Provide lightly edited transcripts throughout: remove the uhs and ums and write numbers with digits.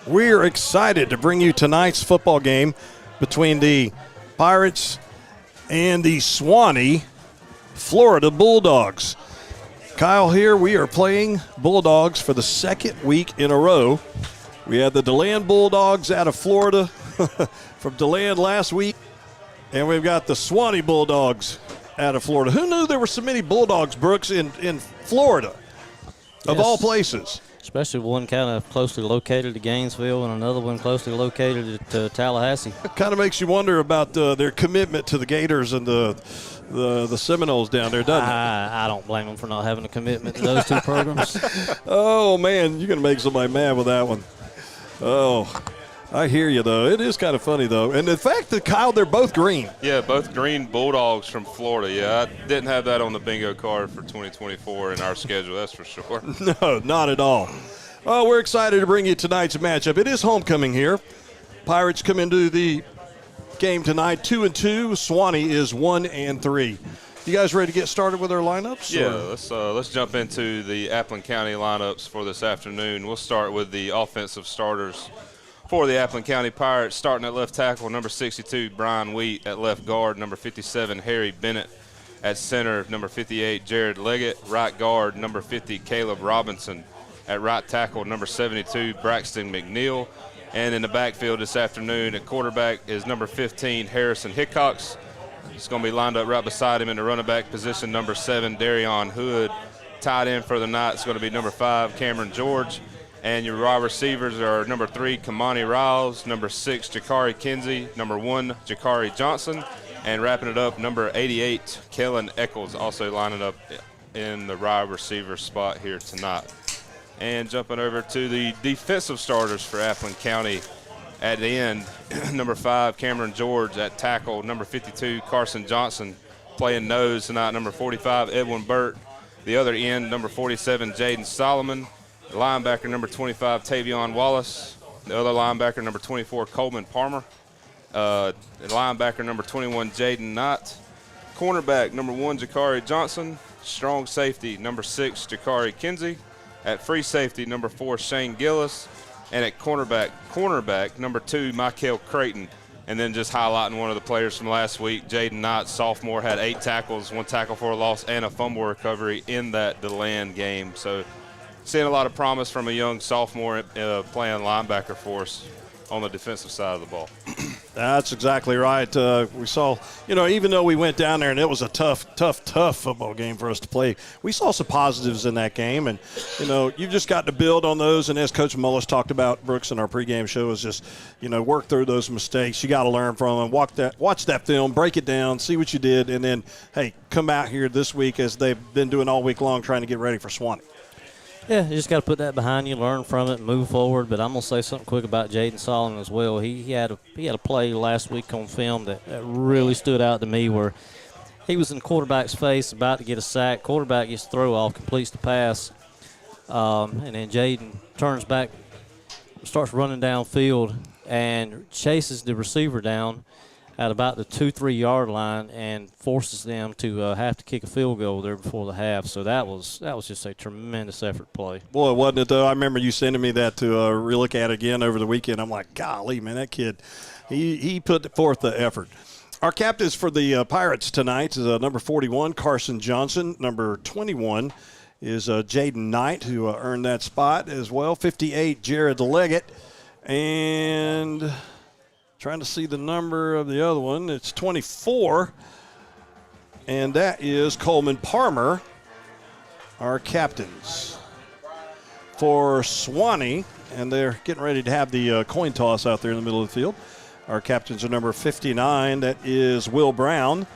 We're excited to bring you tonight's football game between the Pirates and the Suwannee, Florida Bulldogs. Kyle here, we are playing Bulldogs for the second week in a row. We had the DeLand Bulldogs out of Florida from DeLand last week, and we've got the Suwannee Bulldogs out of Florida. Who knew there were so many Bulldogs, Brooks, in Florida, of all places? Especially one kind of closely located to Gainesville and another one closely located to Tallahassee. It kind of makes you wonder about their commitment to the Gators and the Seminoles down there, doesn't it? I don't blame them for not having a commitment to those two programs. Oh, man, you're going to make somebody mad with that one. Oh, I hear you, though. It is kind of funny, though. And the fact that, Kyle, they're both green. Yeah, both green Bulldogs from Florida. Yeah, I didn't have that on the bingo card for 2024 in our schedule, that's for sure. No, not at all. Oh, we're excited to bring you tonight's matchup. It is homecoming here. Pirates come into the game tonight 2-2. Suwannee is 1-3. You guys ready to get started with our lineups? Yeah, let's jump into the Appleton County lineups for this afternoon. We'll start with the offensive starters for the Appleton County Pirates. Starting at left tackle, number 62, Brian Wheat. At left guard, number 57, Harry Bennett. At center, number 58, Jared Leggett. Right guard, number 50, Caleb Robinson. At right tackle, number 72, Braxton McNeil. And in the backfield this afternoon at quarterback is number 15, Harrison Hickox. He's going to be lined up right beside him in the running back position, number 7, Darion Hood. Tight end for the night is going to be number 5, Cameron George. And your wide receivers are number 3, Kamani Riles, number 6, Jakari Kinsey, number 1, Jakari Johnson, and wrapping it up, number 88, Kellen Eccles, also lining up in the wide receiver spot here tonight. And jumping over to the defensive starters for Appleton County at the end, number 5, Cameron George. At tackle, number 52, Carson Johnson, playing nose tonight, number 45, Edwin Burt. The other end, number 47, Jaden Solomon. The linebacker, number 25, Tavion Wallace. The other linebacker, number 24, Coleman Palmer. The linebacker, number 21, Jaden Knott. Cornerback, number 1, Jakari Johnson. Strong safety, number 6, Jakari Kinsey. At free safety, number 4, Shane Gillis. And at cornerback, number 2, Michael Creighton. And then just highlighting one of the players from last week, Jaden Knott, sophomore, had 8 tackles, 1 tackle for a loss, and a fumble recovery in that DeLand game. So seeing a lot of promise from a young sophomore playing linebacker for us on the defensive side of the ball. That's exactly right. We saw, even though we went down there and it was a tough football game for us to play, we saw some positives in that game. And, you've just got to build on those. And as Coach Mullis talked about, Brooks, in our pregame show, is just, work through those mistakes. You got to learn from them. Watch that film, break it down, see what you did, and then, hey, come out here this week as they've been doing all week long trying to get ready for Suwannee. Yeah, you just got to put that behind you, learn from it, and move forward. But I'm going to say something quick about Jaden Solomon as well. He had a play last week on film that really stood out to me where he was in the quarterback's face, about to get a sack. Quarterback gets throw off, completes the pass, and then Jaden turns back, starts running downfield, and chases the receiver down at about the 2-3 yard line and forces them to have to kick a field goal there before the half. So that was just a tremendous effort play. Boy, wasn't it, though? I remember you sending me that to relook at again over the weekend. I'm like, golly, man, that kid, he put forth the effort. Our captains for the Pirates tonight is number 41, Carson Johnson. Number 21 is Jaden Knight, who earned that spot as well. 58, Jared Leggett. And trying to see the number of the other one. It's 24, and that is Coleman Palmer, our captains. For Suwannee, and they're getting ready to have the coin toss out there in the middle of the field. Our captains are number 59, that is Will Brown.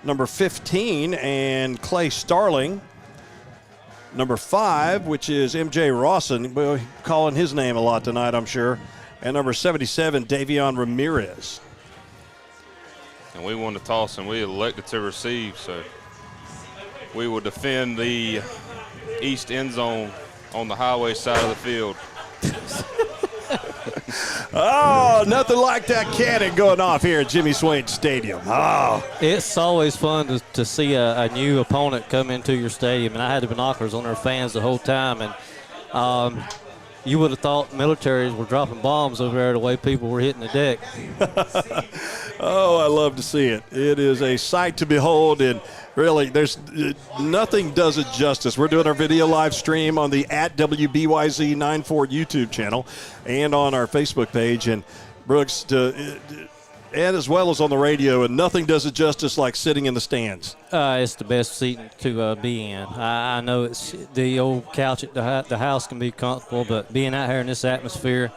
Number 15, and Clay Starling. Number 5, which is M.J. Rawson. We're calling his name a lot tonight, I'm sure. And number 77, Davion Ramirez. And we won the toss, and we elected to receive. So we will defend the east end zone on the highway side of the field. Oh, nothing like that cannon going off here at Jimmy Swain Stadium. Oh, it's always fun to see a new opponent come into your stadium, and I had the binoculars on their fans the whole time. And You would have thought militaries were dropping bombs over there the way people were hitting the deck. Oh, I love to see it. It is a sight to behold, and really, there's nothing does it justice. We're doing our video live stream on the @WBYZ94 YouTube channel and on our Facebook page. And Brooks, and as well as on the radio, and nothing does it justice like sitting in the stands. It's the best seat to be in. I know it's the old couch at the house can be comfortable, but being out here in this atmosphere,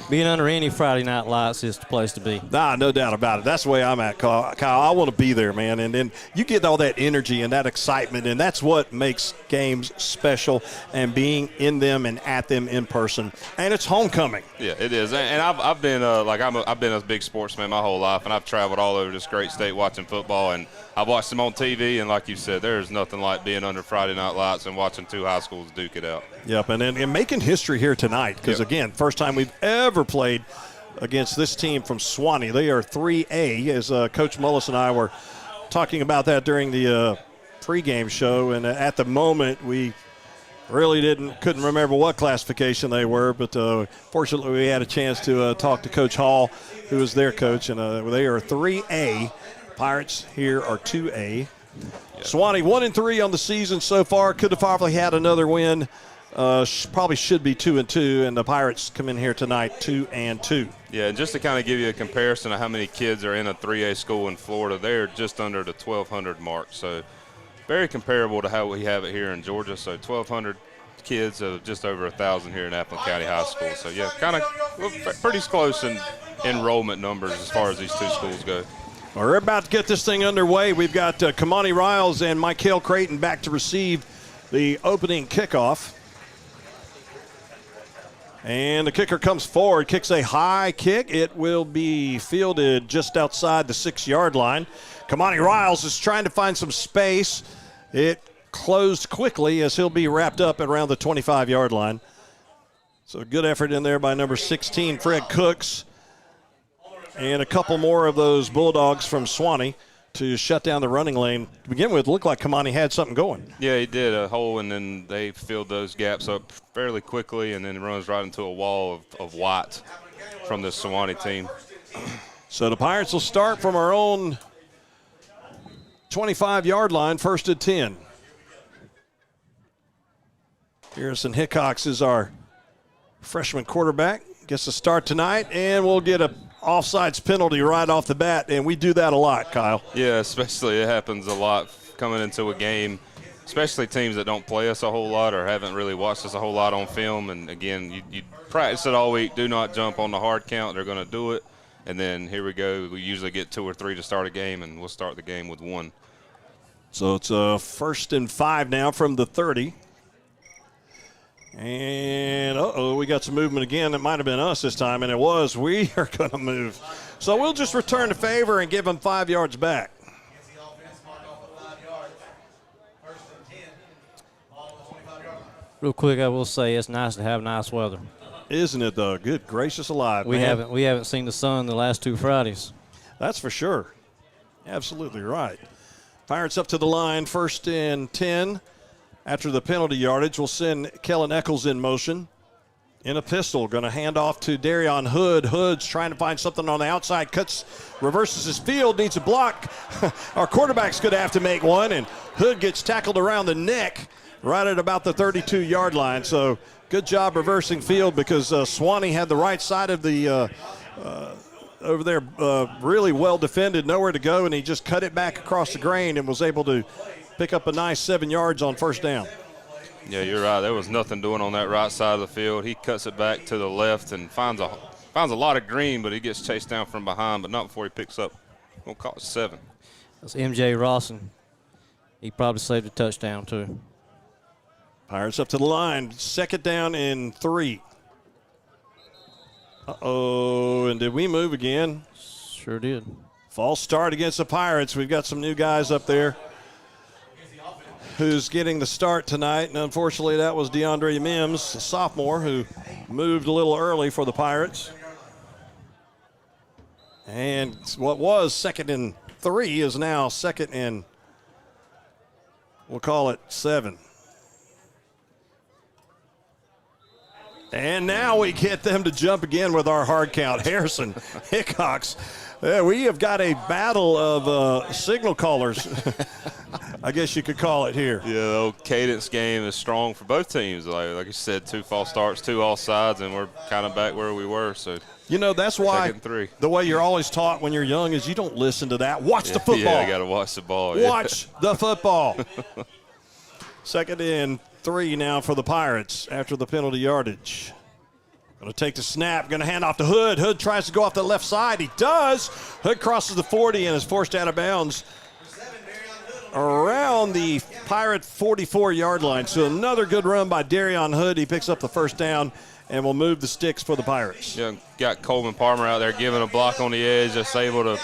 being under any Friday night lights is the place to be. Nah, no doubt about it. That's the way I'm at, Kyle. I want to be there, man. And then you get all that energy and that excitement, and that's what makes games special, and being in them and at them in person. And it's homecoming. Yeah, it is. And I've been I've been a big sportsman my whole life, and I've traveled all over this great state watching football, and I've watched them on TV. And like you said, there's nothing like being under Friday night lights and watching two high schools duke it out. Yep, and making history here tonight because, again, first time we've ever played against this team from Suwannee. They are 3A, as Coach Mullis and I were talking about that during the pregame show. And at the moment, we really couldn't remember what classification they were, but fortunately we had a chance to talk to Coach Hall, who is their coach, and they are 3A. Pirates here are 2A. Suwannee 1-3 on the season so far. Could have probably had another win. Probably should be 2-2, and the Pirates come in here tonight 2-2. Yeah, and just to kind of give you a comparison of how many kids are in a 3A school in Florida, they're just under the 1,200 mark. So very comparable to how we have it here in Georgia. So 1,200 kids, just over 1,000 here in Appleton County High School. So yeah, kind of pretty close in enrollment numbers as far as these two schools go. We're about to get this thing underway. We've got Kamani Riles and Michael Creighton back to receive the opening kickoff. And the kicker comes forward, kicks a high kick. It will be fielded just outside the 6-yard line. Kamani Riles is trying to find some space. It closed quickly as he'll be wrapped up at around the 25-yard line. So a good effort in there by number 16, Fred Cooks. And a couple more of those Bulldogs from Suwannee to shut down the running lane. To begin with, it looked like Kamani had something going. Yeah, he did a hole, and then they filled those gaps up fairly quickly, and then runs right into a wall of white from the Suwannee team. So the Pirates will start from our own 25-yard line, first and 10. Harrison Hickox is our freshman quarterback. Gets a start tonight, and we'll get a offsides penalty right off the bat, and we do that a lot, Kyle. Yeah, especially it happens a lot coming into a game, especially teams that don't play us a whole lot or haven't really watched us a whole lot on film. And, again, you practice it all week. Do not jump on the hard count. They're going to do it. And then here we go. We usually get 2 or 3 to start a game, and we'll start the game with 1. So it's first and 5 now from the 30. And, we got some movement again. It might have been us this time, and it was. We are going to move. So we'll just return the favor and give them 5 yards back. Real quick, I will say it's nice to have nice weather. Isn't it, though? Good gracious alive, We man. haven't seen the sun the last 2 Fridays. That's for sure. Absolutely right. Pirates up to the line, first and 10. After the penalty yardage, we'll send Kellen Eccles in motion. In a pistol, going to hand off to Darion Hood. Hood's trying to find something on the outside, reverses his field, needs a block. Our quarterback's going to have to make one, and Hood gets tackled around the neck right at about the 32-yard line. So good job reversing field because Suwannee had the right side of the over there really well defended, nowhere to go, and he just cut it back across the grain and was able to pick up a nice 7 yards on first down. Yeah, you're right. There was nothing doing on that right side of the field. He cuts it back to the left and finds a lot of green, but he gets chased down from behind, but not before he picks up. We'll call it 7. That's MJ Rawson. He probably saved a touchdown, too. Pirates up to the line. Second down and 3. And did we move again? Sure did. False start against the Pirates. We've got some new guys up there who's getting the start tonight, and unfortunately that was DeAndre Mims, a sophomore, who moved a little early for the Pirates. And what was second and 3 is now second and, we'll call it 7. And now we get them to jump again with our hard count. Harrison Hickox. We have got a battle of signal callers, I guess you could call it here. Yeah, the old cadence game is strong for both teams. Like you said, 2 false starts, 2 offsides, and we're kind of back where we were. So, that's why the way you're always taught when you're young is you don't listen to that. Watch the football. Yeah, you got to watch the ball. Watch the football. 2nd and 3 now for the Pirates after the penalty yardage. Going to take the snap, going to hand off to Hood. Hood tries to go off the left side. He does. Hood crosses the 40 and is forced out of bounds around the Pirate 44-yard line. So another good run by Darion Hood. He picks up the first down and will move the sticks for the Pirates. Yeah, got Coleman Palmer out there giving a block on the edge, just able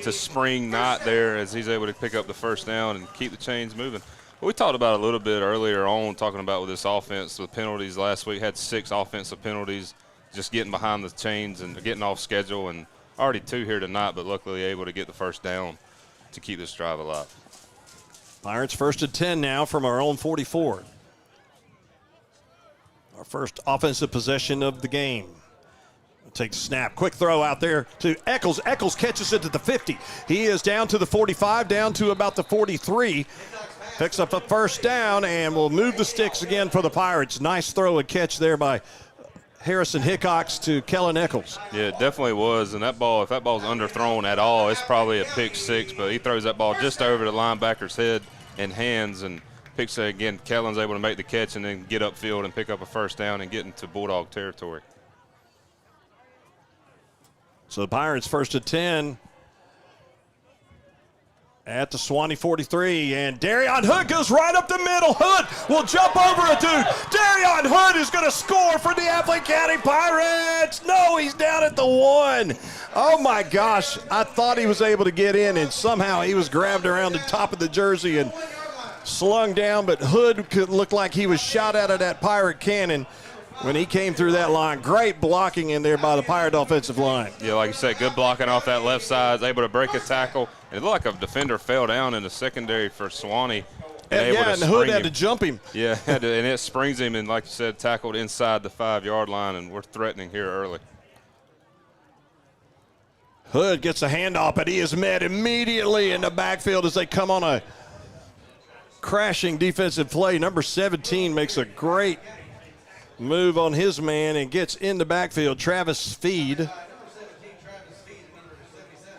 to spring Knott there as he's able to pick up the first down and keep the chains moving. We talked about a little bit earlier on, talking about with this offense, with penalties last week, had 6 offensive penalties, just getting behind the chains and getting off schedule, and already 2 here tonight, but luckily able to get the first down to keep this drive alive. Pirates 1st and 10 now from our own 44. Our first offensive possession of the game. Take the snap. Quick throw out there to Eccles. Eccles catches it at the 50. He is down to the 45, down to about the 43. Picks up a first down and will move the sticks again for the Pirates. Nice throw and catch there by Harrison Hickox to Kellen Eccles. Yeah, it definitely was. And that ball, if that ball's underthrown at all, it's probably a pick 6. But he throws that ball just over the linebacker's head and hands and picks it again. Kellen's able to make the catch and then get upfield and pick up a first down and get into Bulldog territory. So the Pirates 1st and 10. At the Suwannee 43, and Darion Hood goes right up the middle. Hood will jump over a dude. Darion Hood is going to score for the Appling County Pirates. No, he's down at the 1. Oh, my gosh. I thought he was able to get in, and somehow he was grabbed around the top of the jersey and slung down, but Hood could look like he was shot out of that Pirate cannon when he came through that line. Great blocking in there by the Pirate offensive line. Yeah, like you said, good blocking off that left side, able to break a tackle. It looked like a defender fell down in the secondary for Suwannee. And Hood had to jump him. Yeah, and it springs him, and like you said, tackled inside the 5-yard line, and we're threatening here early. Hood gets a handoff, but he is met immediately in the backfield as they come on a crashing defensive play. Number 17 makes a great move on his man and gets in the backfield. Travis Feed.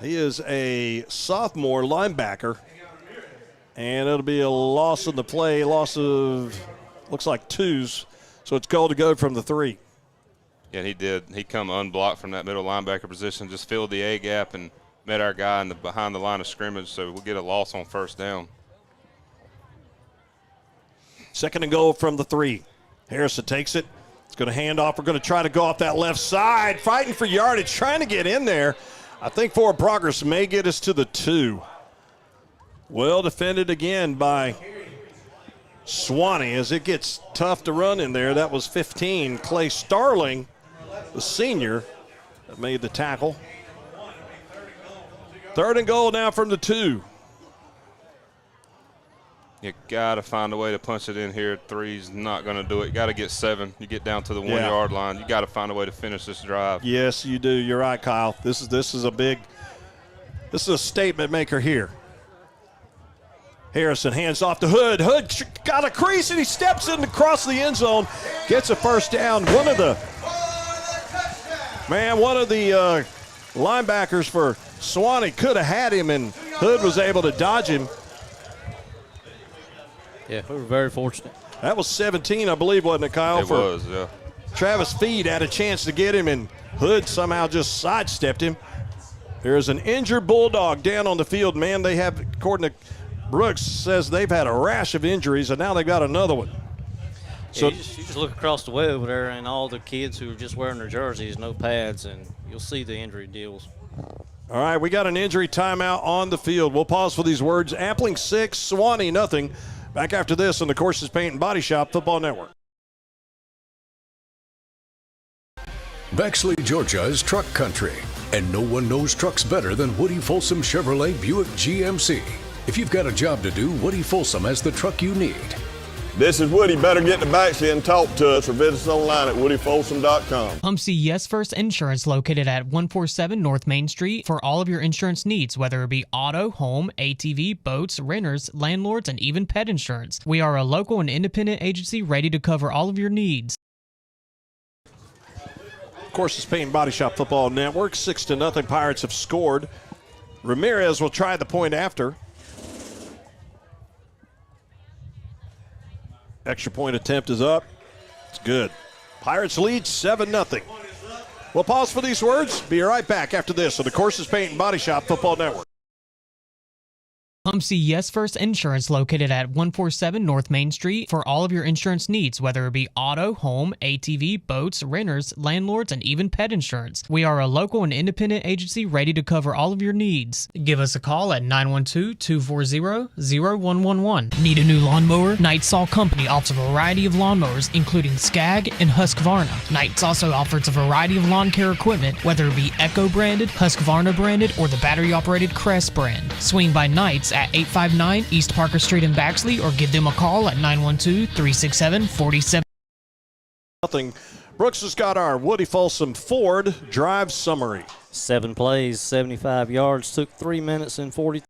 He is a sophomore linebacker, and it'll be a loss in the play, loss of, looks like 2s, so it's called to go from the 3. Yeah, he did. He come unblocked from that middle linebacker position, just filled the A gap and met our guy behind the line of scrimmage, so we'll get a loss on first down. 2nd and goal from the 3. Harrison takes it. It's going to hand off. We're going to try to go off that left side, fighting for yardage, trying to get in there. I think forward progress may get us to the 2. Well defended again by Suwannee as it gets tough to run in there. That was 15. Clay Starling, the senior, that made the tackle. 3rd and goal now from the 2. You got to find a way to punch it in here. 3's not going to do it. Got to get 7. You get down to the 1-yard line. You got to find a way to finish this drive. Yes, you do. You're right, Kyle. This is a statement maker here. Harrison hands off to Hood. Hood got a crease and he steps in across the end zone, gets a first down. One of the linebackers for Suwannee could have had him, and Hood was able to dodge him. Yeah, we were very fortunate. That was 17, I believe, wasn't it, Kyle? It was, yeah. Travis Feed had a chance to get him, and Hood somehow just sidestepped him. There's an injured Bulldog down on the field. Man, they have, according to Brooks, says they've had a rash of injuries, and now they've got another one. So you just look across the way over there, and all the kids who are just wearing their jerseys, no pads, and you'll see the injury deals. All right, we got an injury timeout on the field. We'll pause for these words. Appling 6, Suwannee nothing. Back after this on the Courses Paint and Body Shop Football Network. Bexley, Georgia is truck country, and no one knows trucks better than Woody Folsom Chevrolet Buick GMC. If you've got a job to do, Woody Folsom has the truck you need. This is Woody. Better get to Baxley and talk to us or visit us online at woodyfolsom.com. Come see Yes First Insurance located at 147 North Main Street for all of your insurance needs, whether it be auto, home, ATV, boats, renters, landlords, and even pet insurance. We are a local and independent agency ready to cover all of your needs. Of course, it's Paint and Body Shop Football Network. 6-0 Pirates have scored. Ramirez will try the point after. Extra point attempt is up. It's good. Pirates lead 7-0. We'll pause for these words. Be right back after this on the Courses Paint and Body Shop Football Network. Come see Yes First Insurance located at 147 North Main Street for all of your insurance needs, whether it be auto, home, ATV, boats, renters, landlords, and even pet insurance. We are a local and independent agency ready to cover all of your needs. Give us a call at 912-240-0111. Need a new lawnmower? Knight's Saw Company offers a variety of lawnmowers, including Skag and Husqvarna. Knight's also offers a variety of lawn care equipment, whether it be Echo branded, Husqvarna branded, or the battery-operated Crest brand. Swing by Knight's at 859 East Parker Street in Baxley or give them a call at 912-367-47. Brooks has got our Woody Folsom Ford drive summary. 7 plays, 75 yards, took 3 minutes and 40